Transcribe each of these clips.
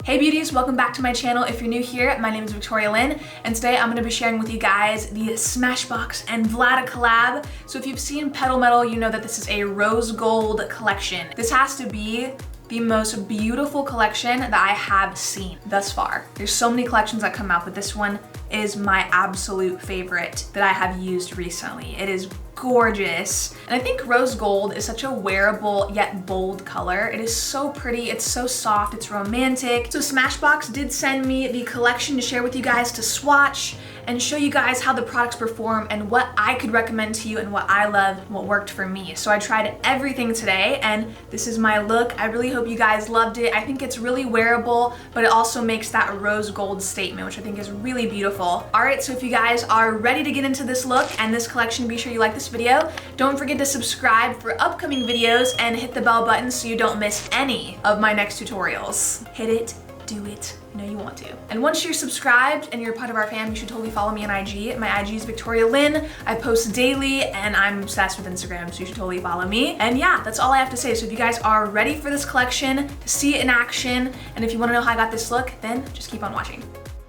Hey beauties, welcome back to my channel. If you're new here, my name is Victoria Lyn, and today I'm going to be sharing with you guys the SMASHBOX and VLADA collab. So if you've seen Petal Metal, you know that this is a rose gold collection. This has to be the most beautiful collection that I have seen thus far. There's so many collections that come out, but this one is my absolute favorite that I have used recently. It is gorgeous. And I think rose gold is such a wearable yet bold color. It is so pretty, it's so soft, it's romantic. So SMASHBOX did send me the collection to share with you guys to swatch and show you guys how the products perform and what I could recommend to you and what I love, what worked for me. So I tried everything today and this is my look. I really hope you guys loved it. I think it's really wearable, but it also makes that rose gold statement, which I think is really beautiful. All right, so if you guys are ready to get into this look and this collection, be sure you like this video. Don't forget to subscribe for upcoming videos and hit the bell button so you don't miss any of my next tutorials. Hit it, do it, you know you want to. And once you're subscribed and you're part of our fam, you should totally follow me on IG. My IG is Victoria Lyn. I post daily and I'm obsessed with Instagram, so you should totally follow me. And yeah, that's all I have to say. So if you guys are ready for this collection, to see it in action, and if you wanna know how I got this look, then just keep on watching.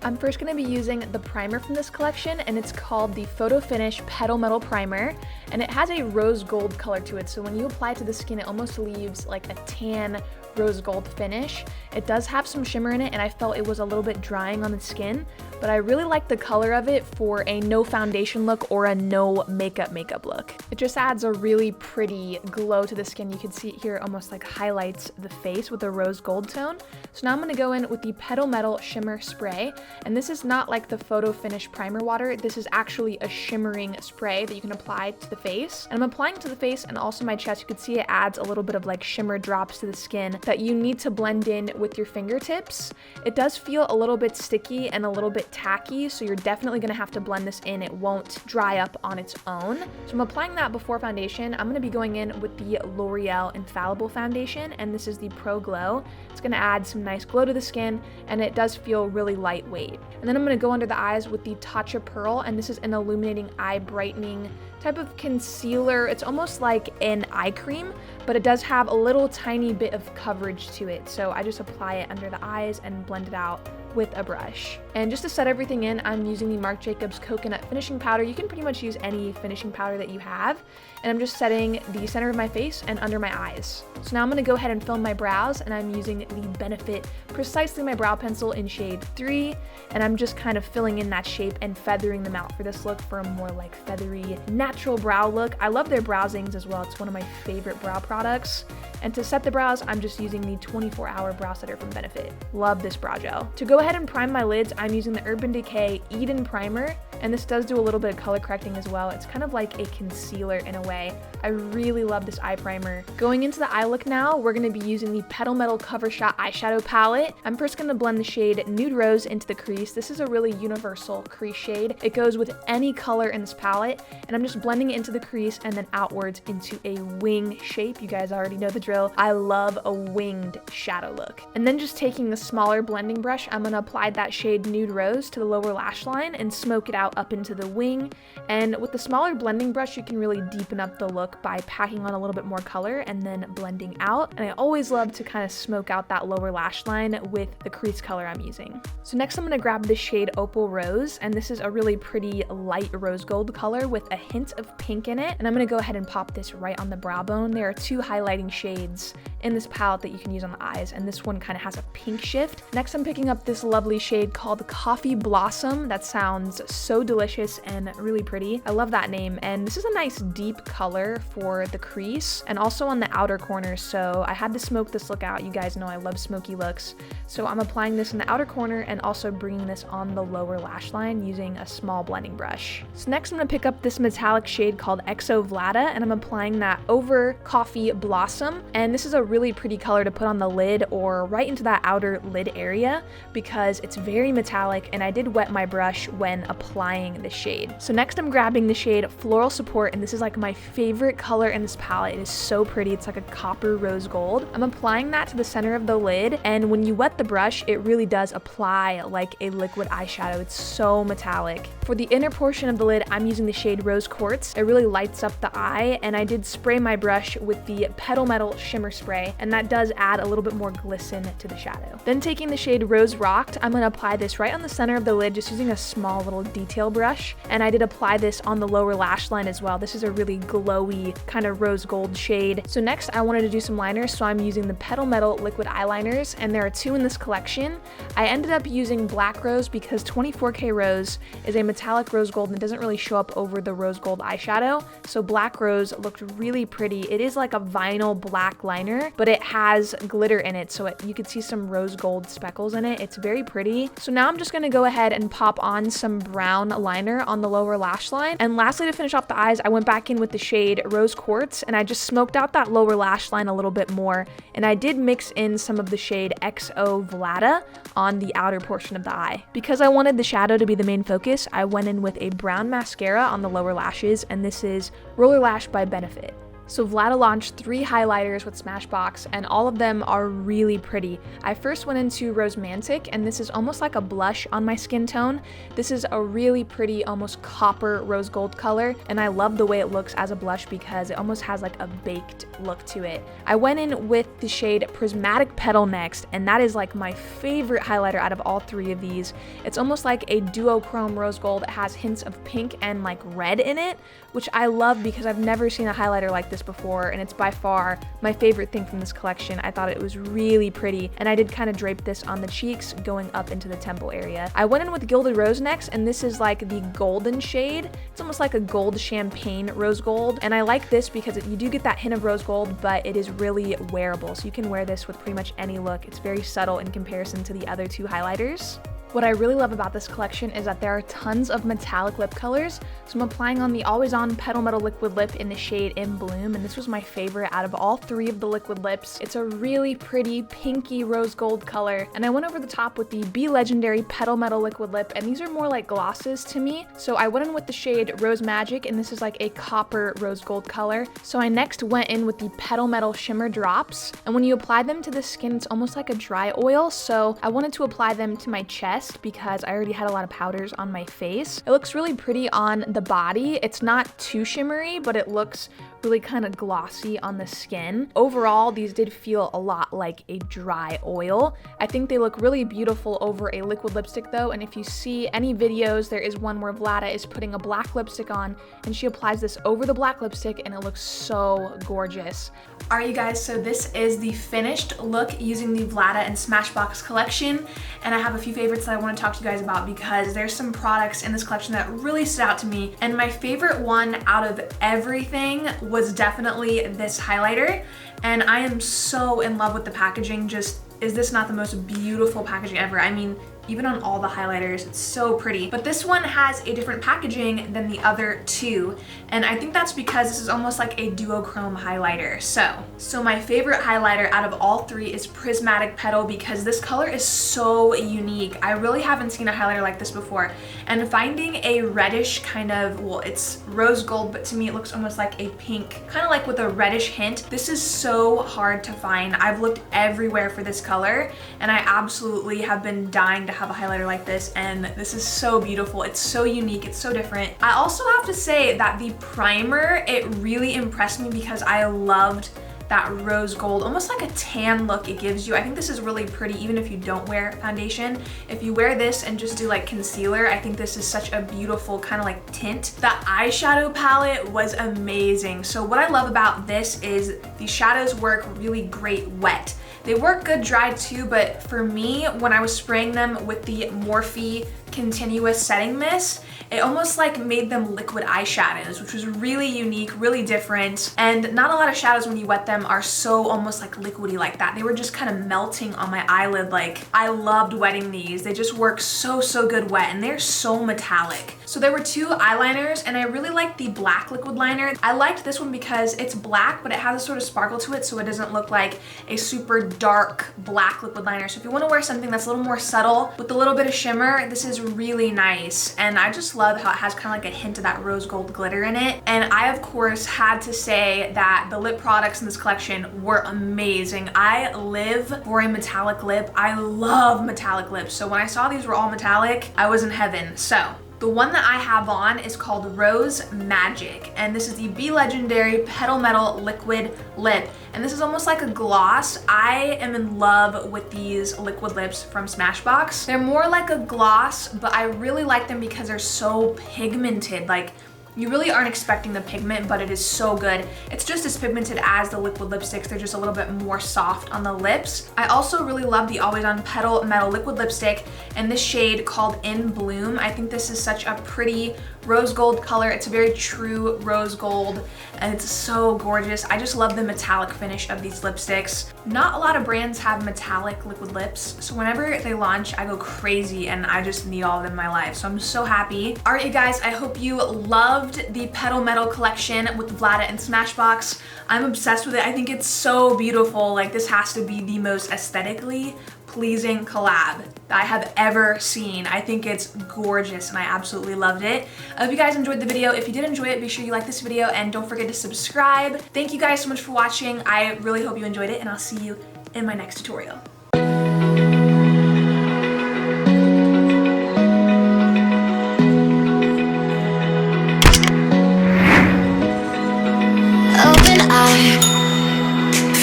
I'm first going to be using the primer from this collection, and it's called the Photo Finish Petal Metal Primer, and it has a rose gold color to it, so when you apply it to the skin, it almost leaves like a tan rose gold finish. It does have some shimmer in it, and I felt it was a little bit drying on the skin, but I really like the color of it for a no foundation look or a no makeup look. It just adds a really pretty glow to the skin. You can see it here, almost like highlights the face with a rose gold tone. So now I'm going to go in with the Petal Metal Shimmer Spray, and this is not like the Photo Finish Primer Water. This is actually a shimmering spray that you can apply to the face. And I'm applying it to the face and also my chest. You can see it adds a little bit of like shimmer drops to the skin that you need to blend in with your fingertips. It does feel a little bit sticky and a little bit tacky, so you're definitely gonna have to blend this in. It won't dry up on its own. So I'm applying that before foundation. I'm gonna be going in with the L'Oreal Infallible Foundation, and this is the Pro Glow. It's gonna add some nice glow to the skin, and it does feel really lightweight. And then I'm gonna go under the eyes with the Tatcha Pearl, and this is an illuminating eye brightening type of concealer. It's almost like an eye cream, but it does have a little tiny bit of coverage to it. So I just apply it under the eyes and blend it out with a brush. And just to set everything in, I'm using the Marc Jacobs Coconut Finishing Powder. You can pretty much use any finishing powder that you have. And I'm just setting the center of my face and under my eyes. So now I'm gonna go ahead and fill my brows, and I'm using the Benefit Precisely My Brow Pencil in shade 3. And I'm just kind of filling in that shape and feathering them out for this look for a more like feathery, natural brow look. I love their Browsings as well. It's one of my favorite brow products. And to set the brows, I'm just using the 24-hour brow setter from Benefit. Love this brow gel. To go ahead and prime my lids, I'm using the Urban Decay Eden Primer, and this does do a little bit of color correcting as well. It's kind of like a concealer in a way. I really love this eye primer. Going into the eye look now, we're going to be using the Petal Metal Cover Shot Eyeshadow Palette. I'm first going to blend the shade Nude Rose into the crease. This is a really universal crease shade. It goes with any color in this palette, and I'm just blending it into the crease and then outwards into a wing shape. You guys already know the drill. I love a winged shadow look. And then just taking the smaller blending brush, I'm going to apply that shade Nude Rose to the lower lash line and smoke it out up into the wing. And with the smaller blending brush, you can really deepen up the look by packing on a little bit more color and then blending out. And I always love to kind of smoke out that lower lash line with the crease color I'm using. So next I'm going to grab the shade Opal Rose, and this is a really pretty light rose gold color with a hint of pink in it. And I'm going to go ahead and pop this right on the brow bone. There are two highlighting shades in this palette that you can use on the eyes, and this one kind of has a pink shift. Next I'm picking up this lovely shade called Coffee Blossom. That sounds so delicious and really pretty. I love that name, and this is a nice deep color for the crease and also on the outer corners, so I had to smoke this look out. You guys know I love smoky looks, so I'm applying this in the outer corner and also bringing this on the lower lash line using a small blending brush. So next I'm going to pick up this metallic shade called Exo VLADA, and I'm applying that over Coffee Blossom, and this is a really pretty color to put on the lid or right into that outer lid area because it's very metallic, and I did wet my brush when applying applying the shade. So next I'm grabbing the shade Floral Support, and this is like my favorite color in this palette. It is so pretty. It's like a copper rose gold. I'm applying that to the center of the lid, and when you wet the brush, it really does apply like a liquid eyeshadow. It's so metallic. For the inner portion of the lid, I'm using the shade Rose Quartz. It really lights up the eye, and I did spray my brush with the Petal Metal Shimmer Spray, and that does add a little bit more glisten to the shadow. Then taking the shade Rose Rocked, I'm gonna apply this right on the center of the lid, just using a small little detail brush, and I did apply this on the lower lash line as well. This is a really glowy kind of rose gold shade. So next I wanted to do some liners, so I'm using the Petal Metal liquid eyeliners, and there are two in this collection. I ended up using Black Rose because 24K Rose is a metallic rose gold and it doesn't really show up over the rose gold eyeshadow, so Black Rose looked really pretty. It is like a vinyl black liner, but it has glitter in it, so you could see some rose gold speckles in it. It's very pretty. So now I'm just gonna go ahead and pop on some brown liner on the lower lash line. And lastly, to finish off the eyes, I went back in with the shade Rose Quartz, and I just smoked out that lower lash line a little bit more, and I did mix in some of the shade XO VLADA on the outer portion of the eye. Because I wanted the shadow to be the main focus, I went in with a brown mascara on the lower lashes, and this is Roller Lash by Benefit. So VLADA launched 3 highlighters with Smashbox, and all of them are really pretty. I first went into Rosemantic, and this is almost like a blush on my skin tone. This is a really pretty, almost copper rose gold color, and I love the way it looks as a blush because it almost has like a baked look to it. I went in with the shade Prismatic Petal next, and that is like my favorite highlighter out of all 3 of these. It's almost like a duochrome rose gold. It has hints of pink and like red in it, which I love because I've never seen a highlighter like this before, and it's by far my favorite thing from this collection. I thought it was really pretty, and I did kind of drape this on the cheeks going up into the temple area. I went in with Gilded Rose next, and this is like the golden shade. It's almost like a gold champagne rose gold, and I like this because you do get that hint of rose gold, but it is really wearable, so you can wear this with pretty much any look. It's very subtle in comparison to the other 2 highlighters. What I really love about this collection is that there are tons of metallic lip colors. So I'm applying on the Always On Petal Metal Liquid Lip in the shade In Bloom, and this was my favorite out of all 3 of the liquid lips. It's a really pretty pinky rose gold color, and I went over the top with the Be Legendary Petal Metal Liquid Lip, and these are more like glosses to me. So I went in with the shade Rose Magic, and this is like a copper rose gold color. So I next went in with the Petal Metal Shimmer Drops, and when you apply them to the skin, it's almost like a dry oil, so I wanted to apply them to my chest because I already had a lot of powders on my face. It looks really pretty on the body. It's not too shimmery, but it looks really kind of glossy on the skin. Overall, these did feel a lot like a dry oil. I think they look really beautiful over a liquid lipstick though, and if you see any videos, there is one where VLADA is putting a black lipstick on, and she applies this over the black lipstick, and it looks so gorgeous. Alright you guys, so this is the finished look using the VLADA and Smashbox collection, and I have a few favorites that I want to talk to you guys about because there's some products in this collection that really stood out to me, and my favorite one out of everything was definitely this highlighter, and I am so in love with the packaging. Just, is this not the most beautiful packaging ever? I mean, even on all the highlighters, it's so pretty. But this one has a different packaging than the other 2, and I think that's because this is almost like a duochrome highlighter. So my favorite highlighter out of all 3 is Prismatic Petal because this color is so unique. I really haven't seen a highlighter like this before, and finding a reddish kind of, well, it's rose gold, but to me it looks almost like a pink, kind of like with a reddish hint. This is so hard to find. I've looked everywhere for this color, and I absolutely have been dying to have a highlighter like this, and this is so beautiful. It's so unique, it's so different. I also have to say that the primer, it really impressed me because I loved that rose gold, almost like a tan look it gives you. I think this is really pretty even if you don't wear foundation. If you wear this and just do like concealer, I think this is such a beautiful kind of like tint. The eyeshadow palette was amazing. So what I love about this is the shadows work really great wet. They work good dry too, but for me, when I was spraying them with the Morphe Continuous Setting Mist, it almost like made them liquid eyeshadows, which was really unique, really different. And not a lot of shadows when you wet them are so almost like liquidy like that. They were just kind of melting on my eyelid. Like, I loved wetting these. They just work so good wet, and they're so metallic. So there were 2 eyeliners, and I really liked the black liquid liner. I liked this one because it's black, but it has a sort of sparkle to it, so it doesn't look like a super dark black liquid liner. So if you want to wear something that's a little more subtle with a little bit of shimmer, this is really nice, and I just love how it has kind of like a hint of that rose gold glitter in it. And I of course had to say that the lip products in this collection were amazing. I live for a metallic lip. I love metallic lips, so when I saw these were all metallic, I was in heaven. So the one that I have on is called Rose Magic, and this is the Be Legendary Petal Metal Liquid Lip, and this is almost like a gloss. I am in love with these liquid lips from Smashbox. They're more like a gloss, but I really like them because they're so pigmented. Like, you really aren't expecting the pigment, but it is so good. It's just as pigmented as the liquid lipsticks. They're just a little bit more soft on the lips. I also really love the Always On Petal Metal Liquid Lipstick in this shade called In Bloom. I think this is such a pretty rose gold color. It's a very true rose gold, and it's so gorgeous. I just love the metallic finish of these lipsticks. Not a lot of brands have metallic liquid lips, so whenever they launch, I go crazy, and I just need all of them in my life, so I'm so happy. All right, you guys, I hope you loved the Petal Metal collection with VLADA and Smashbox. I'm obsessed with it. I think it's so beautiful. Like, this has to be the most aesthetically pleasing collab that I have ever seen. I think it's gorgeous, and I absolutely loved it. I hope you guys enjoyed the video. If you did enjoy it, be sure you like this video and don't forget to subscribe. Thank you guys so much for watching. I really hope you enjoyed it, and I'll see you in my next tutorial.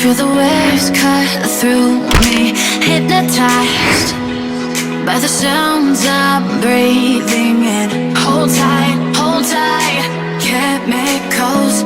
Feel the waves cut through me, hypnotized by the sounds I'm breathing in. Hold tight, chemicals